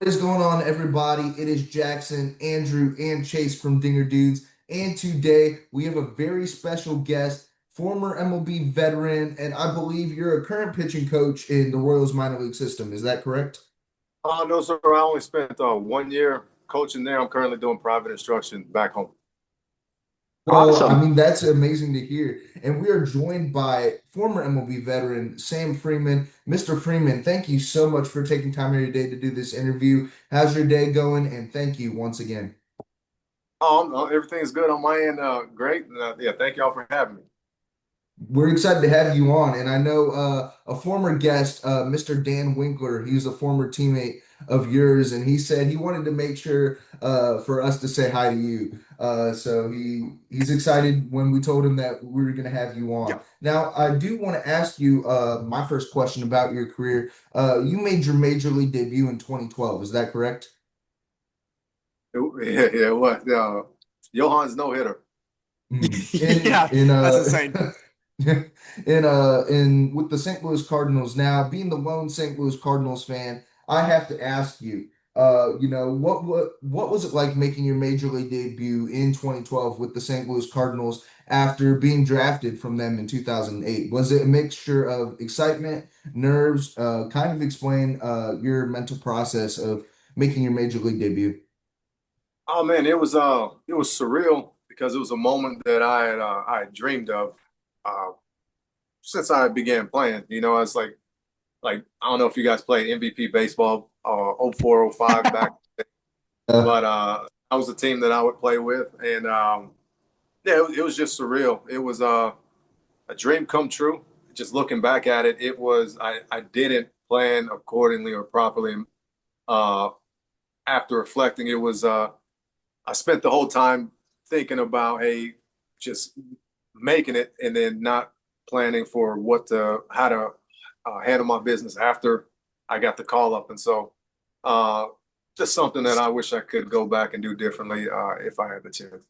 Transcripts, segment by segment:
What is going on, everybody? It is Jackson, Andrew, and Chase from Dinger Dudes. And today we have a very special guest, former MLB veteran, and I believe you're a current pitching coach in the Royals minor league system. Is that correct? No, sir. I only spent 1 year coaching there. I'm currently doing private instruction back home. Well, I Awesome. mean, that's amazing to hear. And we are joined by former MLB veteran Sam Freeman. Mr. Freeman, thank you so much for taking time here today to do this interview. How's your day going? And thank you once again. Everything's good on my end. Great. Yeah, thank y'all for having me. We're excited to have you on, and I know a former guest, Mr. Dan Winkler. He was a former teammate of yours, and he said he wanted to make sure for us to say hi to you. So he's excited when we told him that we were going to have you on. Yeah. Now, I do want to ask you my first question about your career. You made your major league debut in 2012. Is that correct? Yeah, yeah. What? Johan's no hitter. In Yeah, in that's insane. in with the St. Louis Cardinals now, being the lone St. Louis Cardinals fan, I have to ask you, what was it like making your major league debut in 2012 with the St. Louis Cardinals after being drafted from them in 2008? Was it a mixture of excitement, nerves? Kind of explain your mental process of making your major league debut. Oh man, it was surreal because it was a moment that I had dreamed of uh, since I began playing. It's like I don't know if you guys played MVP baseball, 04, 05 back, Uh, but I was the team that I would play with, and yeah, it was just surreal. It was a dream come true. Just looking back at it, I didn't plan accordingly or properly. Uh, After reflecting, I spent the whole time thinking about, hey, just making it, and then not planning for how to handle my business after I got the call up. And so, uh, just something that I wish I could go back and do differently if I had the chance.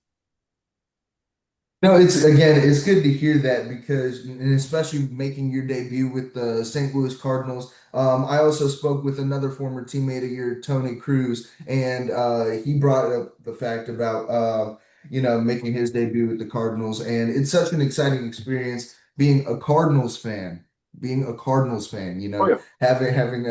No, it's good to hear that because, and especially making your debut with the St. Louis Cardinals. I also spoke with another former teammate of yours, Tony Cruz, and he brought up the fact about making his debut with the Cardinals, and it's such an exciting experience being a Cardinals fan, being a Cardinals fan. Oh yeah. Having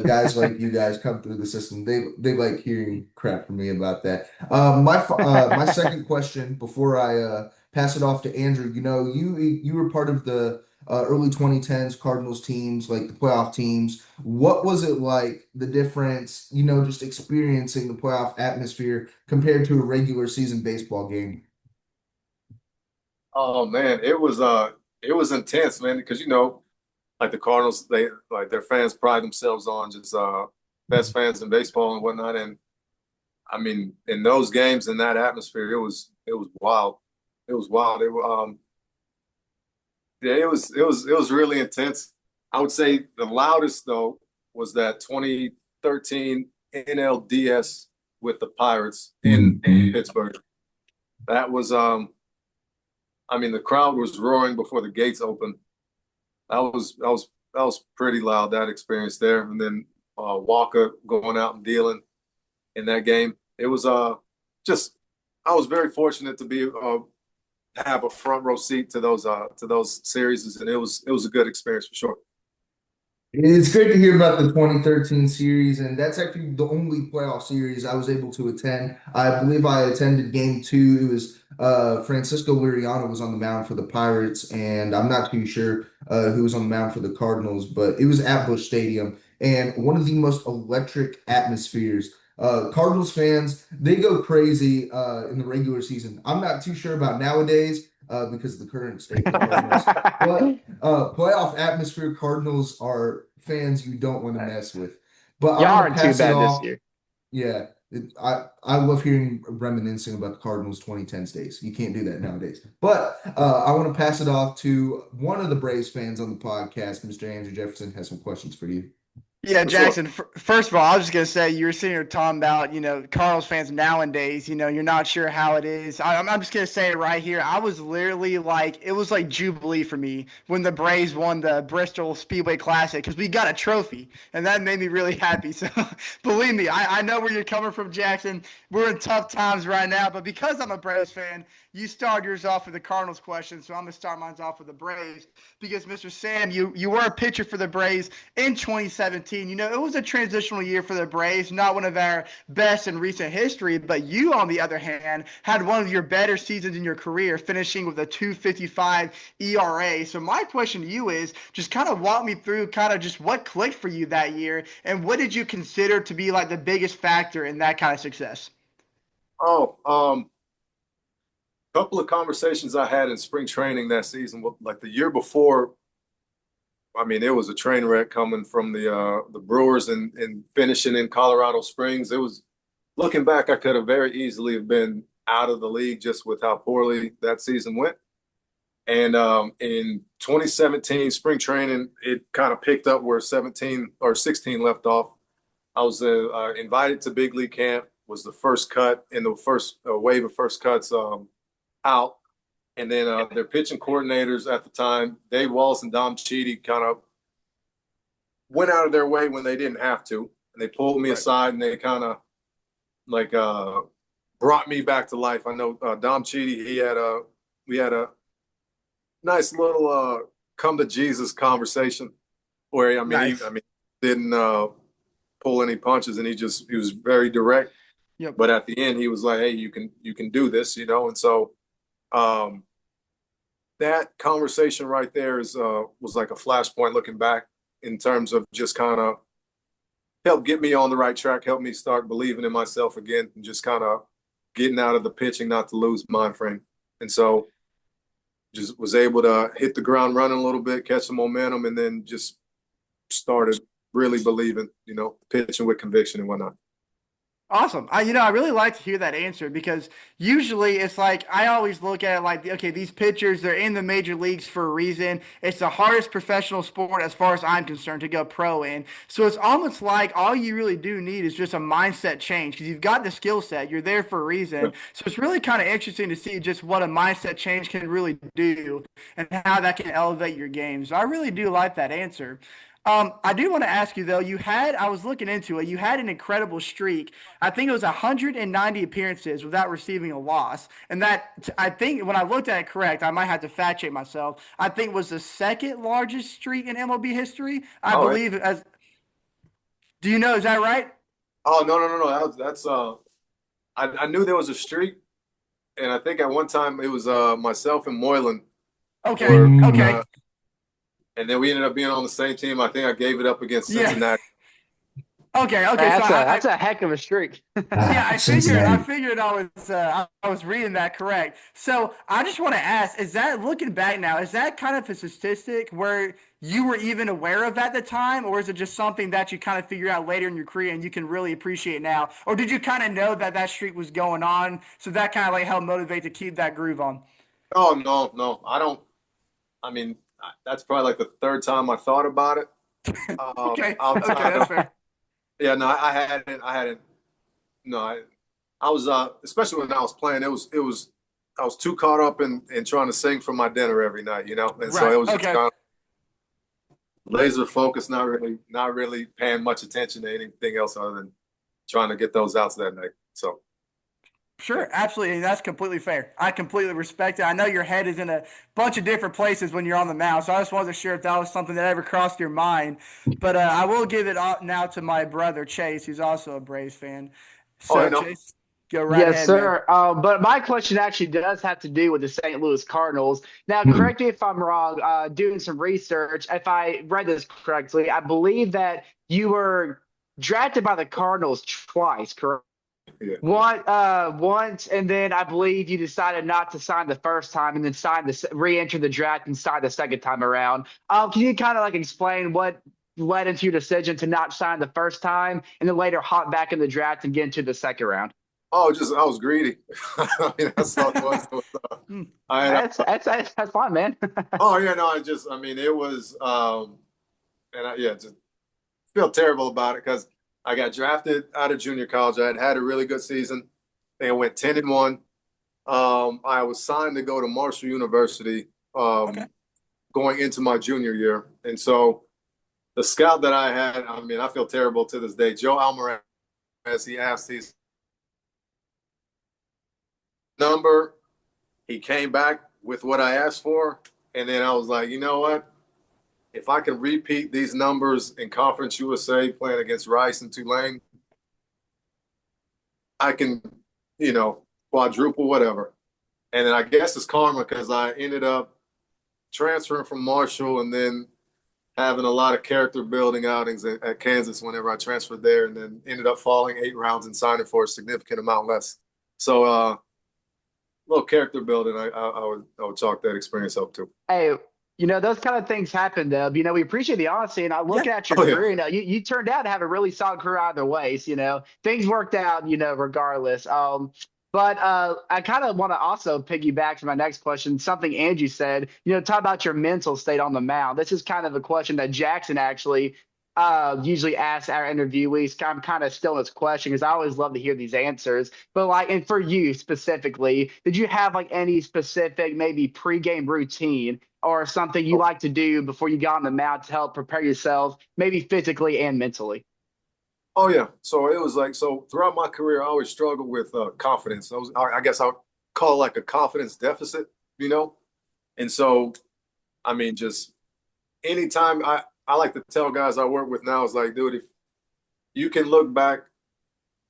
guys like you guys come through the system. They like hearing crap from me about that. My second question before I pass it off to Andrew. You were part of the early 2010s Cardinals teams, like the playoff teams. What was it like, the difference, just experiencing the playoff atmosphere compared to a regular season baseball game? Oh man, it was intense, man, because like the Cardinals, they like their fans pride themselves on just best fans in baseball and whatnot. And I mean, in those games, in that atmosphere, it was wild. It was wild. Yeah, it was really intense. I would say the loudest though was that 2013 NLDS with the Pirates in Pittsburgh. That was I mean the crowd was roaring before the gates opened. That was pretty loud, that experience there. And then Walker going out and dealing in that game. It was just I was very fortunate to be have a front row seat to those series, and it was a good experience for sure. It's great to hear about the 2013 series, and that's actually the only playoff series I was able to attend. I believe I attended game two. It was Francisco Liriano was on the mound for the Pirates, and I'm not too sure who was on the mound for the Cardinals, but it was at Busch Stadium, and one of the most electric atmospheres. Cardinals fans, they go crazy in the regular season. I'm not too sure about nowadays because of the current state of the Cardinals. But playoff atmosphere, Cardinals are fans you don't want to mess with. But You I'm going to aren't too pass it bad this off. year. Yeah, I love hearing reminiscing about the Cardinals 2010s days. You can't do that nowadays. But I want to pass it off to one of the Braves fans on the podcast. Mr. Andrew Jefferson has some questions for you. Yeah, For sure. Jackson, first of all, I was just going to say you were sitting here talking about, Cardinals fans nowadays, you're not sure how it is. I'm just going to say it right here. I was literally like, it was like Jubilee for me when the Braves won the Bristol Speedway Classic because we got a trophy, and that made me really happy. So believe me, I know where you're coming from, Jackson. We're in tough times right now, but because I'm a Braves fan, you start yours off with the Cardinals question, so I'm going to start mine off with the Braves because, Mr. Sam, you were a pitcher for the Braves in 2017. It was a transitional year for the Braves, not one of our best in recent history, but you, on the other hand, had one of your better seasons in your career, finishing with a 2.55 ERA. So my question to you is just kind of walk me through kind of just what clicked for you that year, and what did you consider to be like the biggest factor in that kind of success? Oh, couple of conversations I had in spring training that season, like the year before. I mean, it was a train wreck coming from the Brewers and finishing in Colorado Springs. It was looking back, I could have very easily have been out of the league just with how poorly that season went. And in 2017 spring training, it kind of picked up where 17 or 16 left off. I was invited to big league camp. Was the first cut in the first wave of first cuts out. And then their pitching coordinators at the time, Dave Wallace and Dom Cheedy, kind of went out of their way when they didn't have to. And they pulled me Right. aside and they kind of like brought me back to life. I know Dom Cheedy, we had a nice little come to Jesus conversation where Nice. I mean didn't pull any punches and he was very direct. Yep. But at the end he was like, hey, you can do this, you know. And so um that conversation right there is was like a flashpoint looking back in terms of just kind of help get me on the right track, help me start believing in myself again, and just kind of getting out of the pitching, not to lose mind frame. And so just was able to hit the ground running a little bit, catch some momentum, and then just started really believing, you know, pitching with conviction and whatnot. Awesome. I really like to hear that answer because usually it's like I always look at it like, okay, these pitchers, they're in the major leagues for a reason. It's the hardest professional sport as far as I'm concerned to go pro in. So it's almost like all you really do need is just a mindset change because you've got the skill set. You're there for a reason. So it's really kind of interesting to see just what a mindset change can really do and how that can elevate your game. So I really do like that answer. I do want to ask you though, I was looking into it, you had an incredible streak. I think it was 190 appearances without receiving a loss. And that, I think, when I looked at it correct, I might have to fact check myself. I think was the second largest streak in MLB history. I All right. believe, do you know, is that right? Oh no. That's I knew there was a streak, and I think at one time it was myself and Moylan Okay. were Okay. and then we ended up being on the same team. I think I gave it up against Yeah. Cincinnati. Okay. Okay. Man, So that's a heck of a streak. yeah, Ah, I Cincinnati. figured I was reading that correct. So I just want to ask, is that looking back now, is that kind of a statistic where you were even aware of at the time, or is it just something that you kind of figure out later in your career and you can really appreciate now? Or did you kind of know that that streak was going on, so that kind of like helped motivate to keep that groove on? Oh no, I don't. I mean, that's probably like the third time I thought about it. Okay, okay, Outside that's of fair. yeah, no, I hadn't. No, I was especially when I was playing. It was I was too caught up in trying to sing for my dinner every night, you know, and so Right. it was just Okay. kind of laser focused, not really paying much attention to anything else other than trying to get those outs that night. So yeah. Sure, absolutely. That's completely fair. I completely respect it. I know your head is in a bunch of different places when you're on the mound, so I just wasn't sure if that was something that ever crossed your mind. But I will give it up now to my brother Chase, who's also a Braves fan. Oh, you So know. Chase, go right Yes, ahead, man. sir. But my question actually does have to do with the St. Louis Cardinals. Now, Hmm. correct me if I'm wrong. Doing some research, if I read this correctly, I believe that you were drafted by the Cardinals twice, correct? Yeah. Once, and then I believe you decided not to sign the first time, and then re-enter the draft and sign the second time around. Can you kind of like explain what led into your decision to not sign the first time, and then later hop back in the draft and get into the second round? Oh, just I was greedy. I mean, that's all it was. It was, Hmm. I had, That's fine, man. oh yeah, no, I mean, it was, and yeah, just feel terrible about it because I got drafted out of junior college. I had a really good season. They went 10-1. I was signed to go to Marshall University going into my junior year. And so the scout that I had, I mean, I feel terrible to this day. Joe Almaraz, he asked his number. He came back with what I asked for. And then I was like, you know what? If I can repeat these numbers in Conference USA playing against Rice and Tulane, I can, quadruple whatever. And then I guess it's karma because I ended up transferring from Marshall and then having a lot of character building outings at Kansas whenever I transferred there, and then ended up falling 8 rounds and signing for a significant amount less. So, a little character building, I would chalk that experience up to. Hey, those kind of things happen, though. We appreciate the honesty, and I look at your career. You turned out to have a really solid career either way. So, things worked out, regardless. But I kind of want to also piggyback to my next question, something Angie said, talk about your mental state on the mound. This is kind of a question that Jackson actually usually asks our interviewees. I'm kind of still in this question because I always love to hear these answers. But and for you specifically, did you have any specific maybe pregame routine or something you like to do before you got on the mound to help prepare yourself, maybe physically and mentally? Oh, yeah. So it was throughout my career, I always struggled with confidence. I guess I would call it a confidence deficit, And so, I mean, just anytime I like to tell guys I work with now is dude, if you can look back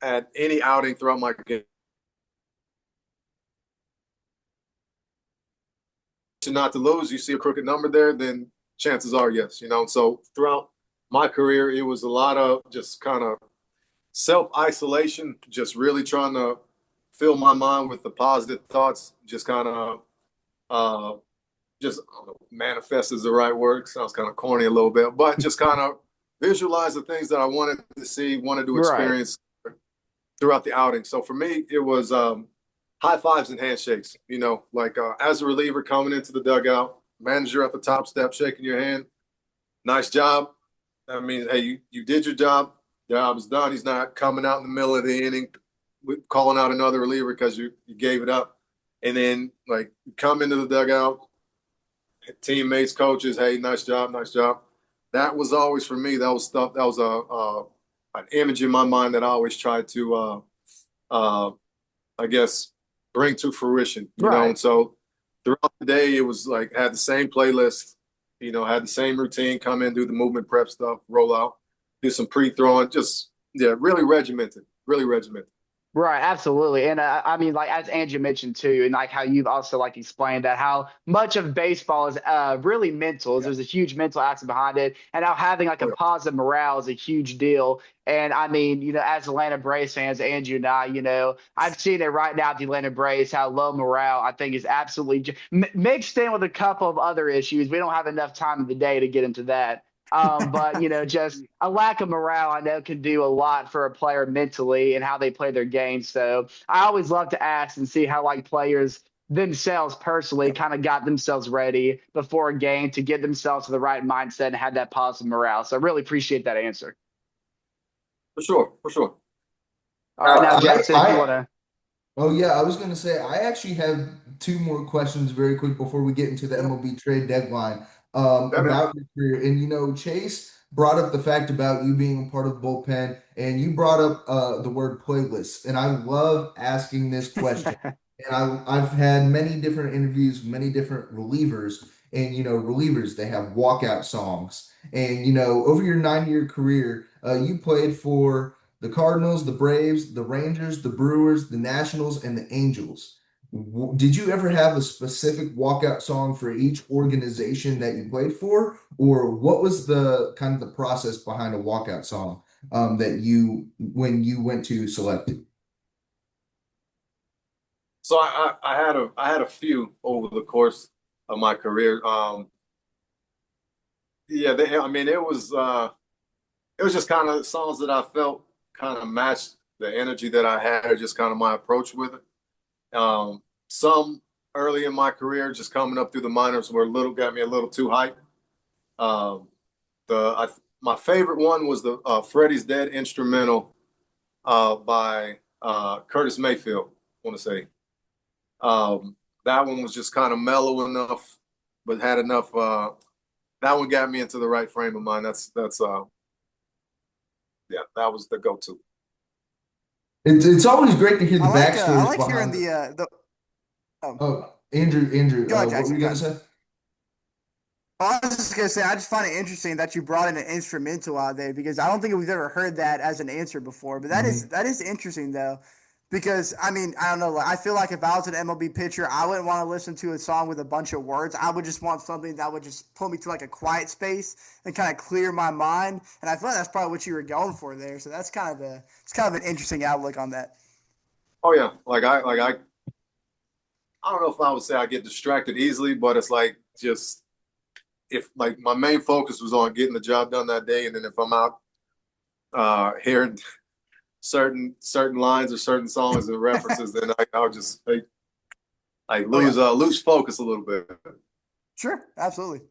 at any outing throughout my game, not to lose, you see a crooked number there, then chances are yes, So throughout my career, it was a lot of just kind of self-isolation, just really trying to fill my mind with the positive thoughts, just kind of just I don't know, manifest is the right word. Sounds kind of corny a little bit, but just kind of visualize the things that I wanted to see, wanted to experience throughout the outing. So for me, it was high fives and handshakes, as a reliever coming into the dugout, manager at the top step, shaking your hand. Nice job. That means, hey, you did your job. Job is done. He's not coming out in the middle of the inning calling out another reliever because you gave it up. And then, come into the dugout, teammates, coaches, hey, nice job, nice job. That was always for me. That was stuff. That was an image in my mind that I always tried to, I guess, bring to fruition. You know. And so throughout the day, it was had the same playlist. Had the same routine. Come in, do the movement prep stuff, roll out, do some pre-throwing. Just really regimented. Really regimented. Right, absolutely. And I mean, as Angie mentioned too, and how you've also explained that how much of baseball is really mental. There's a huge mental aspect behind it, and how having a positive morale is a huge deal. And I mean, as Atlanta Braves fans, Angie and I, I've seen it right now at the Atlanta Braves, how low morale I think is absolutely mixed in with a couple of other issues. We don't have enough time in the day to get into that. But just a lack of morale, I know, can do a lot for a player mentally and how they play their game. So I always love to ask and see how players themselves personally kind of got themselves ready before a game to get themselves to the right mindset and have that positive morale. So I really appreciate that answer. For sure, for sure. All right, now Jackson, if you want to. Oh yeah, I was going to say I actually have 2 more questions very quick before we get into the MLB trade deadline. About your career. And, Chase brought up the fact about you being a part of the bullpen, and you brought up the word playlist. And I love asking this question. And I've had many different interviews, many different relievers. And, relievers, they have walkout songs. And, over your 9-year career, you played for the Cardinals, the Braves, the Rangers, the Brewers, the Nationals, and the Angels. Did you ever have a specific walkout song for each organization that you played for, or what was the kind of the process behind a walkout song when you went to select it? So I had a few over the course of my career. It was just kind of songs that I felt kind of matched the energy that I had, or just kind of my approach with it. Some early in my career, just coming up through the minors, got me a little too hyped. my favorite one was the Freddie's Dead instrumental by Curtis Mayfield, I want to say. That one was just kind of mellow enough, but had enough. That one got me into the right frame of mind. That's yeah, that was the go-to. It's always great to hear the I backstories like hearing behind it. the oh, Oh, Andrew, go ahead, what were Jackson. you Go gonna ahead. say? I was just gonna say, I just find it interesting that you brought in an instrumental out there because I don't think we've ever heard that as an answer before. But Mhm. that is interesting though, because I mean, I don't know. Like, I feel like if I was an MLB pitcher, I wouldn't want to listen to a song with a bunch of words. I would just want something that would just pull me to like a quiet space and kind of clear my mind. And I feel like that's probably what you were going for there. So that's it's kind of an interesting outlook on that. Oh yeah, I don't know if I would say I get distracted easily, but it's like just if like my main focus was on getting the job done that day, and then if I'm out hearing certain lines or certain songs and references, then I'll just Oh yeah, lose focus a little bit. sure, absolutely.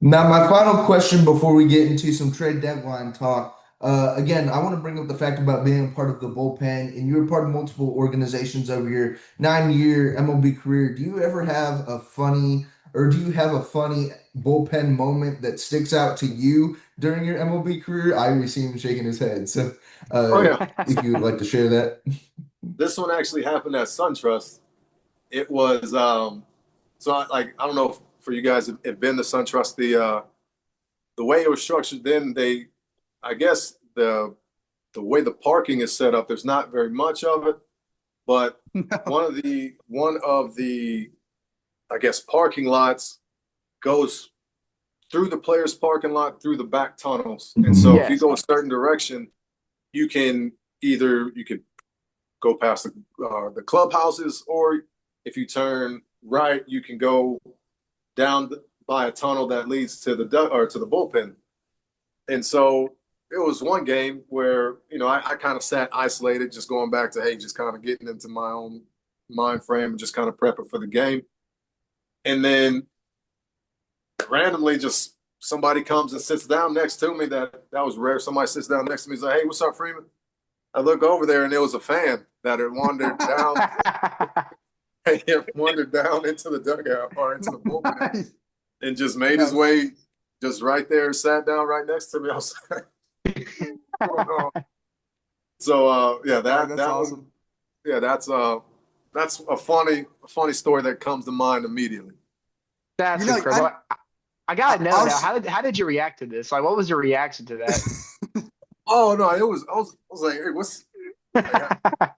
Now, my final question before we get into some trade deadline talk. Again, I want to bring up the fact about being a part of the bullpen, and you were part of multiple organizations over your 9-year MLB career. Do you ever have a funny, or do you have a funny bullpen moment that sticks out to you during your MLB career? I already see him shaking his head. So, Oh yeah, if you would like to share that. this one actually happened at SunTrust. It was I don't know if for you guys have been to SunTrust, the way it was structured then, I guess the way the parking is set up, there's not very much of it, but one of the I guess parking lots goes through the players' parking lot through the back tunnels. And so Mhm. if you Yes. go a certain direction, you can you could go past the clubhouses, or if you turn right, you can go down by a tunnel that leads to to the bullpen. And so it was one game where I kind of sat isolated, just going back to just kind of getting into my own mind frame and just kind of prepping for the game. And then randomly, just somebody comes and sits down next to me. That was rare. Somebody sits down next to me. He's like, "Hey, what's up, Freeman?" I look over there, and it was a fan that had wandered down. He had wandered down into the dugout or into the bullpen and just made his Nice. way just right there, sat down right next to me. I was like, "What's going on?" So yeah, Oh, that that's that one, awesome. yeah, that's a funny story that comes to mind immedially. You That's know, incredible. I gotta I know now. was How did you react to this? Like, what was your reaction to Oh no, I was like, "Hey, what's like, that? how'd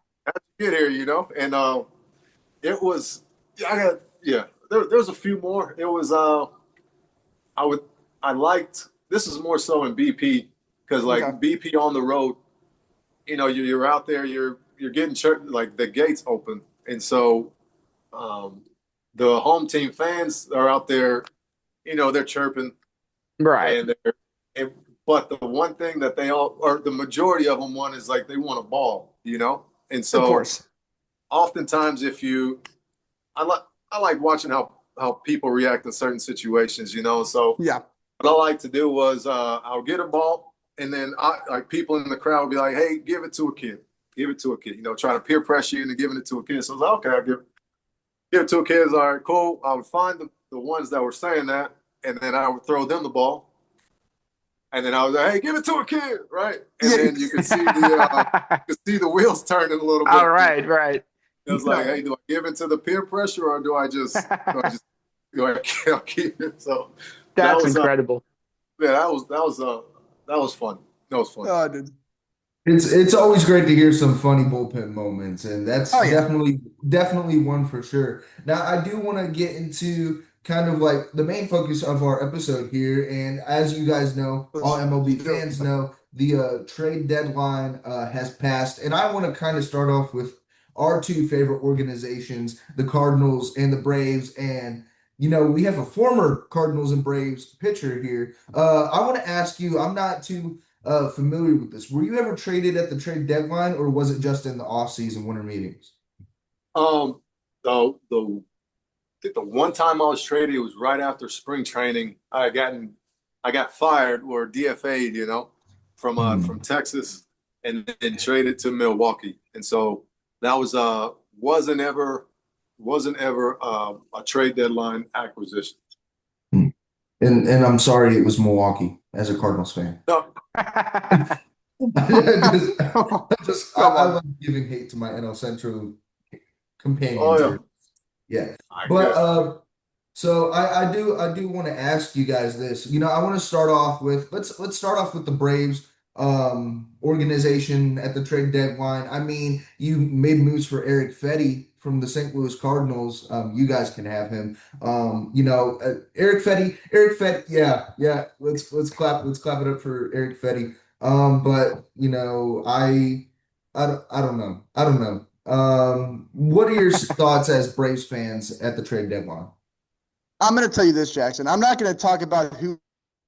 you get here?" And it was yeah, there's a few more. It was I would I liked this is more so in BP because okay. like BP on the road, you're out there, you're getting like the gates open, and so um, the home team fans are out there, they're chirping Right. and and but the one thing that they all or the majority of them want is like they want a ball, and Of so course. oftentimes if you I like I like watching how people react in certain situations, so Yeah. what I like to do was I'll get a ball, and then like people in the crowd will be like, "Hey, give it to a kid, give it to a kid." Try to peer pressure you into giving it to a kid. So I was like, "Okay, I'll give it to a kid." It's all right, cool. I would find the ones that were saying that, and then I would throw them the ball, and then I was like, "Hey, give it to a kid," right? And Yeah. then you could see the wheels turning a little All bit. right. Right. It was like, "Hey, do I give it to the peer pressure, or do I keep it?" So that That's was incredible. yeah, that was fun. That was fun. Oh, dude. It's always great to hear some funny bullpen moments, and that's Oh yeah. definitely one for sure. Now, I do want to get into kind of like the main focus of our episode here, and as you guys know, all Let's MLB do fans it. know, the trade deadline has passed, and I want to kind of start off with our two favorite organizations, the Cardinals and the Braves, and we have a former Cardinals and Braves pitcher here. I want to ask you, I'm not too familiar with this. Were you ever traded at the trade deadline, or was it just in the off-season winter meetings? Um, the I think the one time I was traded, it was right after spring training. I had gotten I got fired or DFA'd, from Texas and then traded to Milwaukee. And so that was wasn't ever a trade deadline acquisition. Hmm. And I'm sorry it was Milwaukee as a Cardinals fan. No. I love giving hate to my NL Central companions. Oh Yeah. yeah. But so I do want to ask you guys this. I want to start off with let's start off with the Braves organization at the trade deadline. I mean, you made moves for Eric Fetty from the St. Louis Cardinals. You guys can have him. Eric Fetty, yeah. Let's clap it up for Eric Fetty. But I don't know. I don't know. What are your thoughts as Braves fans at the trade deadline? I'm going to tell you this, Jackson. I'm not going to talk about who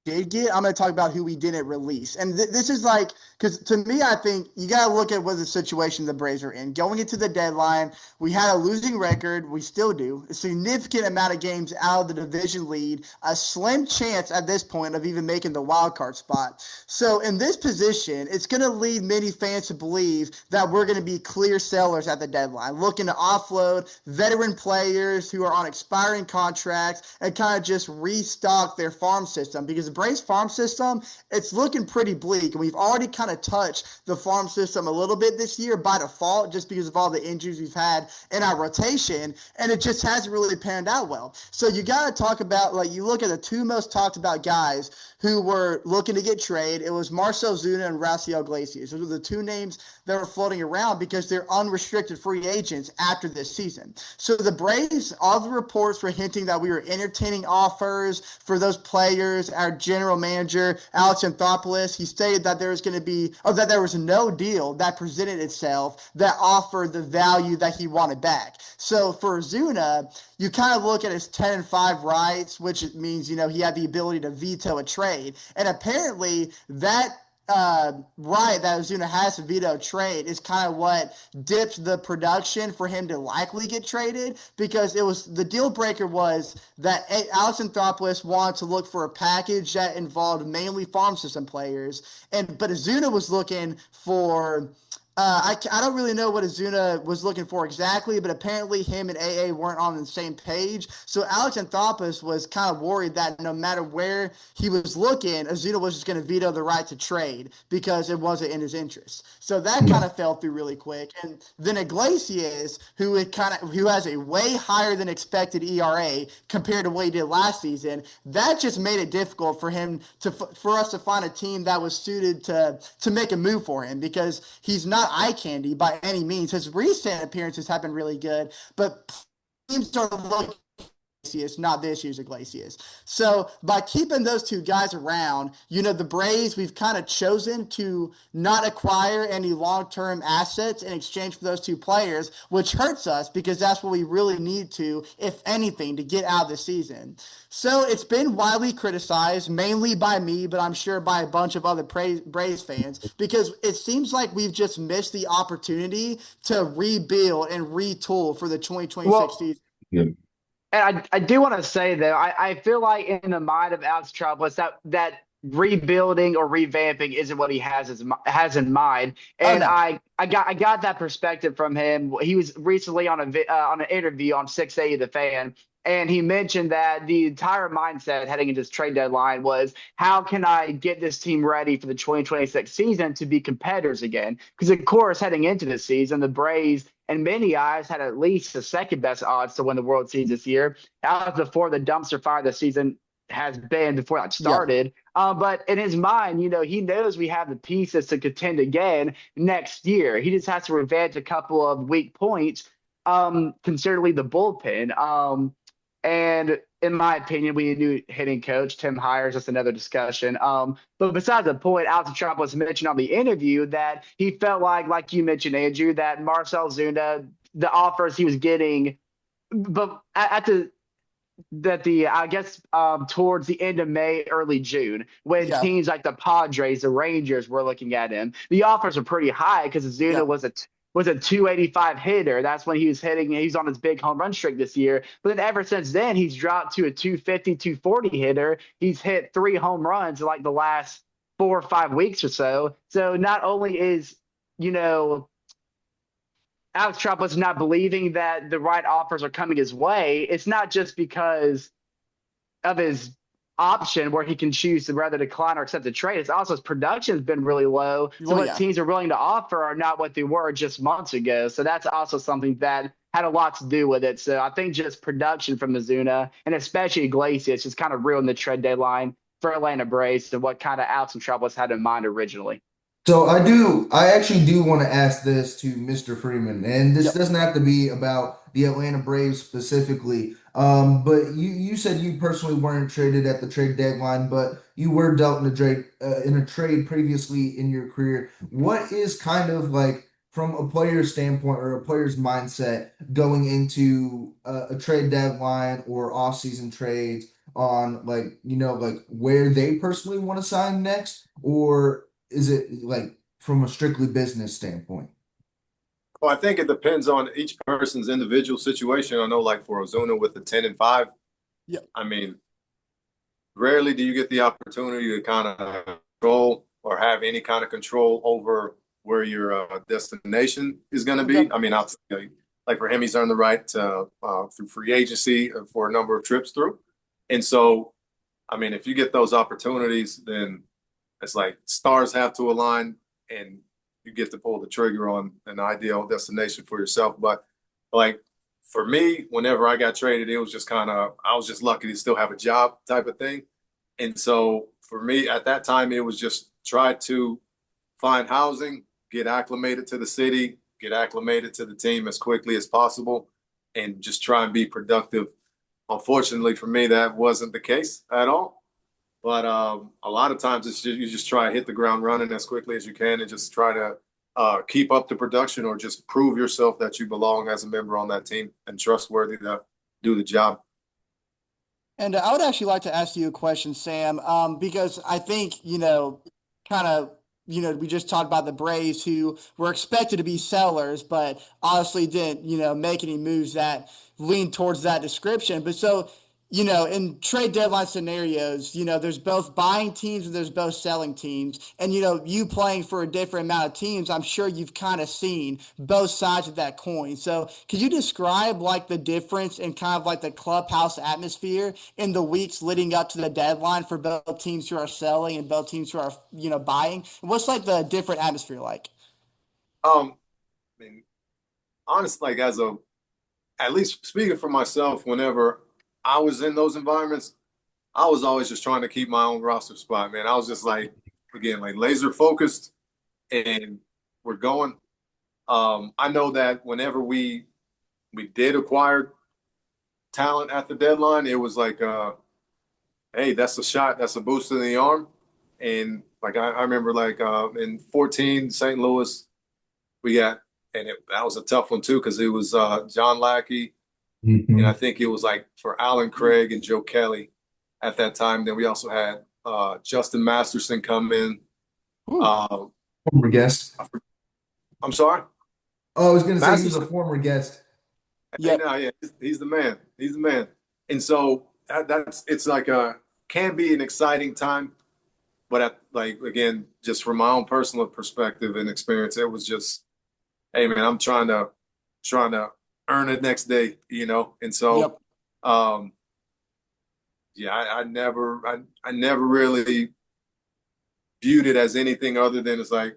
did get. I'm going to talk about who we didn't release. And this is like, because to me, I think you got to look at what the situation the Braves are in. Going into the deadline, we had a losing record. We still do. A significant amount of games out of the division lead. A slim chance at this point of even making the wild card spot. So in this position, it's going to lead many fans to believe that we're going to be clear sellers at the deadline, looking to offload veteran players who are on expiring contracts and kind of just restock their farm system, because the Braves farm system, it's looking pretty bleak. And we've already kind of touched the farm system a little bit this year by default, just because of all the injuries we've had in our rotation. And it just hasn't really panned out well. So you got to talk about, like, you look at the two most talked about guys who were looking to get trade. It was Marcell Ozuna and Raisel Iglesias. Those were the two names that were floating around because they're unrestricted free agents after this season. So the Braves, all the reports were hinting that we were entertaining offers for those players. Our general manager, Alex Anthopoulos, he stated that there was going to be, or that there was no deal that presented itself that offered the value that he wanted back. So for Ozuna, you kind of look at his 10-5 rights, which means, he had the ability to veto a trade. And apparently that right that Ozuna has to veto trade is kind of what dipped the production for him to likely get traded, because it was the deal breaker was that Alex Anthopoulos wanted to look for a package that involved mainly farm system players, but Ozuna was looking for I don't really know what Ozuna was looking for exactly, but apparently him and AA weren't on the same page. So Alex Anthopoulos was kind of worried that no matter where he was looking, Ozuna was just going to veto the right to trade because it wasn't in his interest. So that kind of fell through really quick. And then Iglesias, who has a way higher than expected ERA compared to what he did last season, that just made it difficult for us to find a team that was suited to make a move for him, because he's not eye candy by any means. His recent appearances have been really good, but teams are looking Iglesias, not this year's Iglesias. So by keeping those two guys around, the Braves, we've kind of chosen to not acquire any long-term assets in exchange for those two players, which hurts us because that's what we really need to, if anything, to get out of the season. So it's been widely criticized, mainly by me, but I'm sure by a bunch of other Braves fans, because it seems like we've just missed the opportunity to rebuild and retool for the 2026 season. Yeah. And I do want to say, though, I feel like in the mind of Alex Anthopoulos that rebuilding or revamping isn't what he has in mind. And no. I got that perspective from him. He was recently on an interview on 680 The Fan, and he mentioned that the entire mindset heading into this trade deadline was, how can I get this team ready for the 2026 season to be competitors again? Because, of course, heading into this season, the Braves, in many eyes, had at least the second best odds to win the World Series this year. That was before the dumpster fire the season has been before that started. Yeah. But in his mind, he knows we have the pieces to contend again next year. He just has to revenge a couple of weak points, considerably the bullpen. And in my opinion, we need a new hitting coach. Tim Hires, that's another discussion. But besides the point, Alex Anthopoulos mentioned on the interview that he felt like you mentioned, Andrew, that Marcell Ozuna, the offers he was getting, but towards the end of May, early June, when teams like the Padres, the Rangers were looking at him, the offers are pretty high because Ozuna was a 285 hitter. That's when he was hitting. He's on his big home run streak this year. But then ever since then, he's dropped to a 250, 240 hitter. He's hit 3 home runs in like the last 4 or 5 weeks or so. So not only is, you know, Alex Trump was not believing that the right offers are coming his way, it's not just because of his option where he can choose to rather decline or accept the trade. It's also his production has been really low. So Well, what yeah. teams are willing to offer are not what they were just months ago. So that's also something that had a lot to do with it. So I think just production from Mizuno and especially Iglesias just kind of ruined the trade deadline for Atlanta Braves and what kind of Alex and Troubles had in mind originally. So I actually do want to ask this to Mr. Freeman, and this Yep. doesn't have to be about the Atlanta Braves specifically. But you said you personally weren't traded at the trade deadline, but you were dealt in a trade previously in your career. What is kind of like from a player's standpoint or a player's mindset going into a trade deadline or off-season trades on like like where they personally want to sign next, or is it like from a strictly business standpoint? Well, I think it depends on each person's individual situation. I know, like for Ozuna with the 10-5, Yep. I mean, rarely do you get the opportunity to kind of control or have any kind of control over where your destination is going to be. Okay. I mean, like for him, he's earned the right to, through free agency for a number of trips through. And so, I mean, if you get those opportunities, then it's like stars have to align and you get to pull the trigger on an ideal destination for yourself. But like for me, whenever I got traded, it was just kind of, I was just lucky to still have a job type of thing. And so for me at that time, it was just try to find housing, get acclimated to the city, get acclimated to the team as quickly as possible, and just try and be productive. Unfortunately for me, that wasn't the case at all. But a lot of times it's just, you just try to hit the ground running as quickly as you can and just try to keep up the production or just prove yourself that you belong as a member on that team and trustworthy to do the job. And I would actually like to ask you a question, Sam, because I think, kind of, we just talked about the Braves who were expected to be sellers, but honestly didn't, make any moves that lean towards that description. But so, in trade deadline scenarios, there's both buying teams and there's both selling teams. And, you playing for a different amount of teams, I'm sure you've kind of seen both sides of that coin. So could you describe like the difference in kind of like the clubhouse atmosphere in the weeks leading up to the deadline for both teams who are selling and both teams who are, buying? What's like the different atmosphere like? I mean, honestly, like at least speaking for myself, whenever I was in those environments, I was always just trying to keep my own roster spot, man. I was just like, again, like laser focused and we're going. I know that whenever we did acquire talent at the deadline, it was like, hey, that's a shot, that's a boost in the arm. And like I remember like in 14, St. Louis, we got, and that was a tough one too, because it was John Lackey. And I think it was like for Alan Craig and Joe Kelly at that time. Then we also had Justin Masterson come in. Former guest. I'm sorry? Oh, I was going to say he was Masterson. a former guest. Yeah, yeah, he's the man. He's the man. And so it's like can be an exciting time, but like again, just from my own personal perspective and experience, it was just, hey man, I'm trying to earn it next day, And so, yeah, I never really viewed it as anything other than it's like,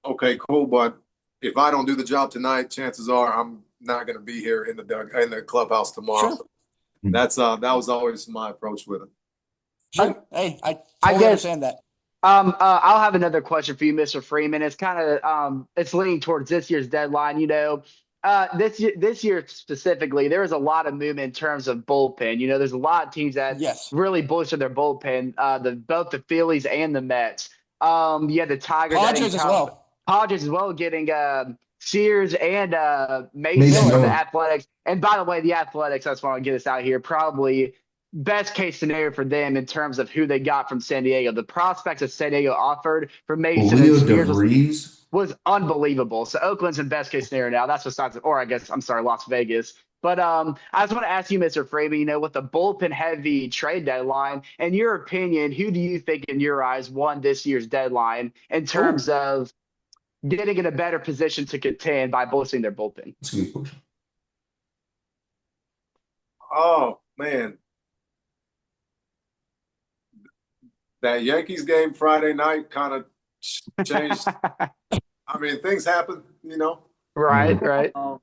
okay, cool, but if I don't do the job tonight, chances are I'm not going to be here in the clubhouse tomorrow. Sure. So that was always my approach with it. Sure. Hey, I I totally guess understand that. I'll have another question for you, Mr. Freeman. It's kind of it's leaning towards this year's deadline. This year specifically, there was a lot of movement in terms of bullpen. There's a lot of teams that Yes. really boosted their bullpen. Both the Phillies and the Mets. You had the Tigers, Padres as well. Padres as well, getting Sears and Mason Mason from the Miller. Athletics. And by the way, the Athletics, I just want to get this out here, probably best case scenario for them in terms of who they got from San Diego. The prospects that San Diego offered for Mason and Leo Spears was DeVries. was unbelievable. So Oakland's in best case scenario now. That's besides, or I guess I'm sorry, Las Vegas. But I just want to ask you, Mr. Freeman, with the bullpen heavy trade deadline, in your opinion, who do you think in your eyes won this year's deadline in terms Oh, of getting in a better position to contend by boosting their bullpen? that's a good question. Oh man, that Yankees game Friday night kind of changed. I mean, things happen. Right, Mhm. right. Um,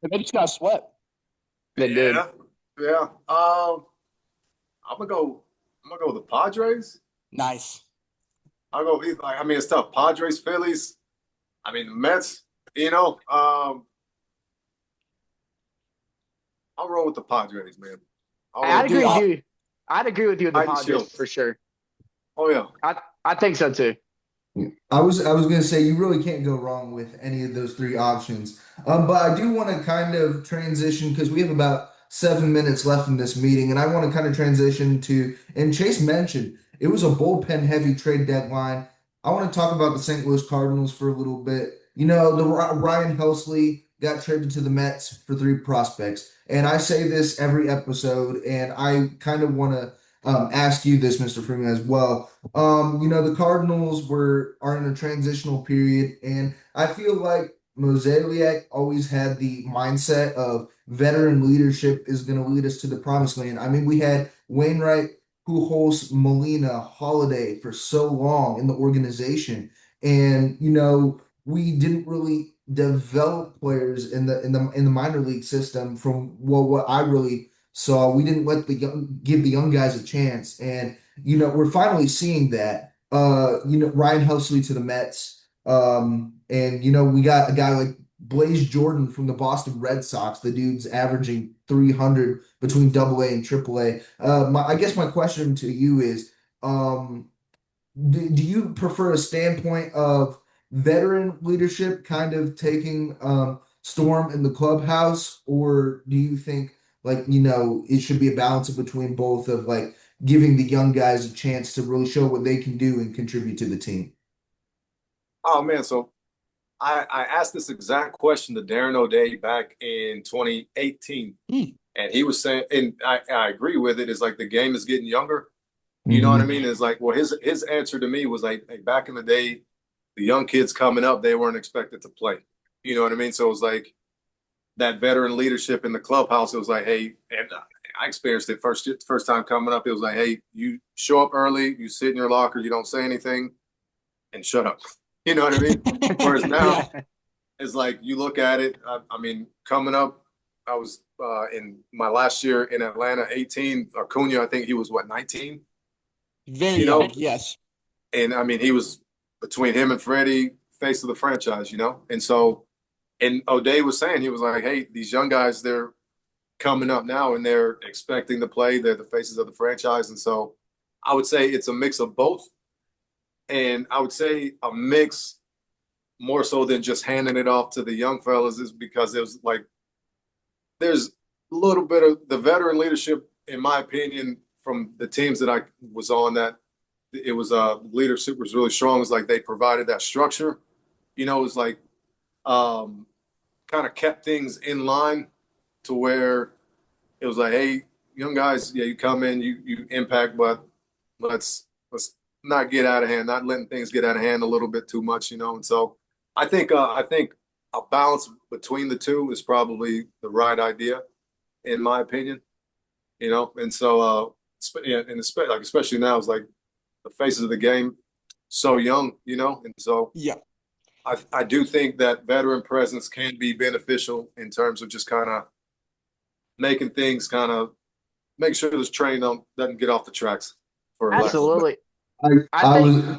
They just got swept. They did. yeah, yeah. I'm gonna go. I'm gonna go with the Padres. Nice. I'll go. I mean, it's tough. Padres, Phillies. I mean, the Mets. I'll roll with the Padres, man. I'll roll I'd with the agree with Dude, Padres. you. I'd agree with you with the Titan Padres Shields. for sure. Oh yeah. I think so too. I was gonna say you really can't go wrong with any of those three options. But I do want to kind of transition because we have about 7 minutes left in this meeting, and I want to kind of transition to, and Chase mentioned it was a bullpen heavy trade deadline. I want to talk about the St. Louis Cardinals for a little bit. Ryan Helsley got traded to the Mets for three prospects, and I say this every episode, and I kind of want to ask you this, Mr. Freeman, as well. The Cardinals are in a transitional period, and I feel like Mozeliak always had the mindset of veteran leadership is going to lead us to the promised land. I mean, we had Wainwright, Pujols, Molina, Holiday for so long in the organization, and we didn't really develop players in the minor league system from what I really saw. We didn't give the young guys a chance, and we're finally seeing that. Ryan Helsley to the Mets. And we got a guy like Blaze Jordan from the Boston Red Sox. The dude's averaging 300 between Double A and Triple A. I guess my question to you is, um, do you prefer a standpoint of veteran leadership kind of taking storm in the clubhouse, or do you think like it should be a balance between both of like giving the young guys a chance to really show what they can do and contribute to the team? Oh man. So I asked this exact question to Darren O'Day back in 2018, Hmm. and he was saying, and I agree with it. Is like the game is getting younger. You know what I Mhm. mean? It's like, well, his answer to me was like, hey, back in the day, the young kids coming up, they weren't expected to play. You know what I mean? So it was like that veteran leadership in the clubhouse. It was like, hey, and I experienced it first time coming up. It was like, hey, you show up early, you sit in your locker, you don't say anything, and shut up. You know what I mean? Whereas Yeah. now it's like you look at it. I mean, coming up, I was in my last year in Atlanta, 18. Acuna, I think he was what, 19. Very You know, young. Yes. and I mean, he was between him and Freddie, face of the franchise. And so, and O'Day was saying, he was like, hey, these young guys, they're coming up now and they're expecting to play. They're the faces of the franchise. And so I would say it's a mix of both. And I would say a mix more so than just handing it off to the young fellas is because it was like, there's a little bit of the veteran leadership, in my opinion, from the teams that I was on, that it was leadership was really strong. It was like they provided that structure. It was like kind of kept things in line to where it was like, hey, young guys, yeah, you come in, you impact, but let's not get out of hand, not letting things get out of hand a little bit too much. And so I think a balance between the two is probably the right idea, in my opinion. And so yeah, and especially now, it's like the faces of the game so young. And so Yeah. I do think that veteran presence can be beneficial in terms of just kind of making things kind of make sure this train doesn't get off the tracks, for lack of a better. Absolutely. I I I think was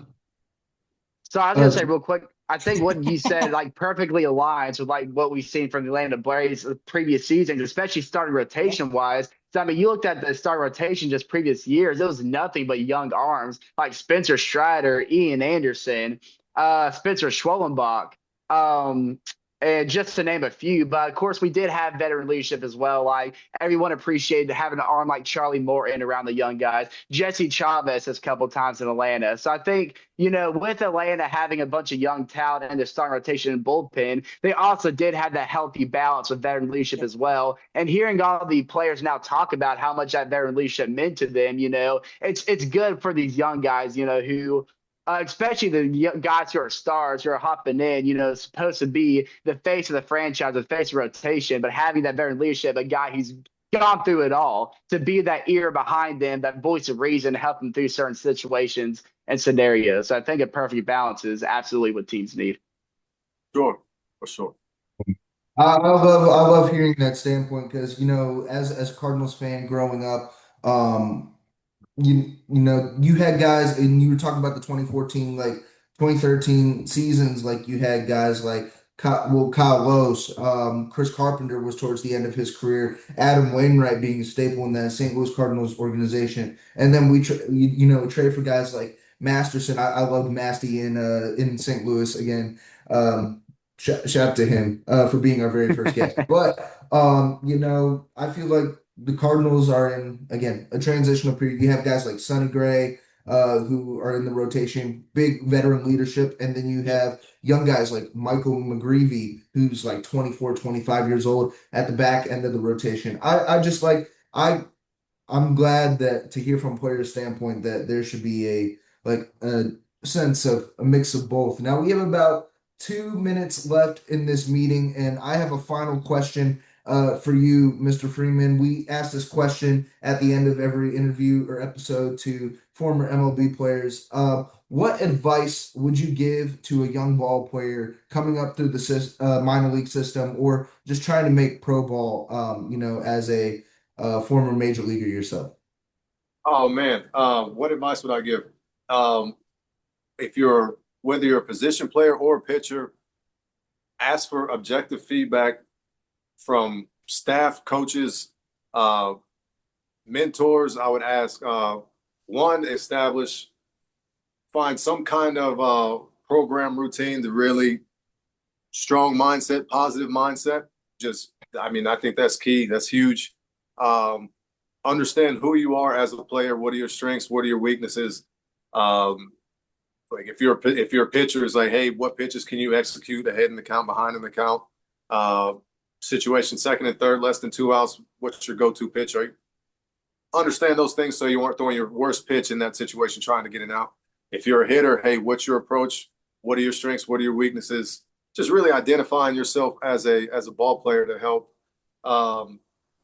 so. I was gonna uh, say real quick. I think what you said like perfectly aligns with like what we've seen from the Atlanta Braves the previous seasons, especially starting rotation wise. So I mean, you looked at the starting rotation just previous years; it was nothing but young arms like Spencer Strider, Ian Anderson, Spencer Schwellenbach, um, And just to name a few, but of course we did have veteran leadership as well. Like everyone appreciated having an arm like Charlie Morton around the young guys. Jesse Chavez has a couple times in Atlanta. So I think, with Atlanta having a bunch of young talent in their starting rotation and bullpen, they also did have that healthy balance with veteran leadership as well. And hearing all the players now talk about how much that veteran leadership meant to them, it's good for these young guys, who especially the guys who are stars who are hopping in, supposed to be the face of the franchise, the face of rotation, but having that veteran leadership, a guy who's gone through it all, to be that ear behind them, that voice of reason, to help them through certain situations and scenarios. So I think a perfect balance is absolutely what teams need. Sure, for sure. I love hearing that standpoint because as a Cardinals fan growing up, you had guys, and you were talking about the 2014, like 2013 seasons, like you had guys like Kyle Lose, Chris Carpenter was towards the end of his career, Adam Wainwright being a staple in that St. Louis Cardinals organization, and then trade for guys like Masterson. I loved Masty in St. Louis again. Shout out to him for being our very first guest. But I feel like the Cardinals are in, again, a transitional period. You have guys like Sonny Gray, who are in the rotation, big veteran leadership, and then you have young guys like Michael McGreevy, who's like 24, 25 years old at the back end of the rotation. I'm glad that to hear from players' standpoint that there should be a sense of a mix of both. Now we have about 2 minutes left in this meeting, and I have a final question for you, Mr. Freeman. We ask this question at the end of every interview or episode to former MLB players. What advice would you give to a young ball player coming up through the minor league system, or just trying to make pro ball? As a former major leaguer yourself. Oh man, what advice would I give? If whether you're a position player or a pitcher, ask for objective feedback from staff, coaches, mentors. I would ask find some kind of program routine to really strong mindset, positive mindset. I think that's key. That's huge. Understand who you are as a player. What are your strengths? What are your weaknesses? Like if you're a pitcher, it's like, hey, what pitches can you execute ahead in the count, behind in the count? Situation second and third, less than 2 outs. What's your go-to pitch? Understand those things so you aren't throwing your worst pitch in that situation trying to get it out. If you're a hitter, hey, what's your approach? What are your strengths? What are your weaknesses? Just really identifying yourself as a ball player to help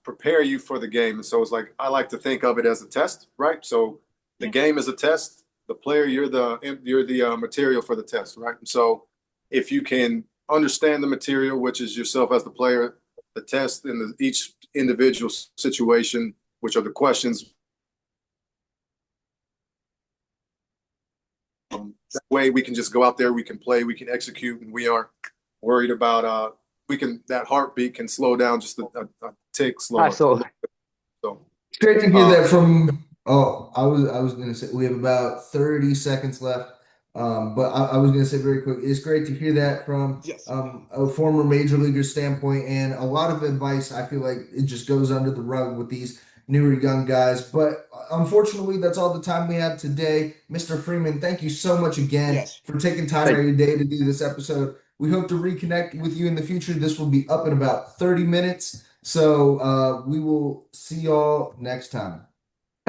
prepare you for the game. And so it's like I like to think of it as a test, right? So the game is a test. The player, you're the material for the test, right? And so if you can understand the material, which is yourself as the player, the test in each individual situation, which are the questions. That way we can just go out there, we can play, we can execute, and we aren't worried about that heartbeat can slow down just a tick slower. Absolutely. So it's great to hear that from I was gonna say we have about 30 seconds left. But I was going to say very quick, it's great to hear that from a former major leaguer standpoint, and a lot of advice. I feel like it just goes under the rug with these newer young guys. But unfortunately, that's all the time we have today. Mr. Freeman, thank you so much again for taking time out of your day to do this episode. We hope to reconnect with you in the future. This will be up in about 30 minutes. So we will see y'all next time.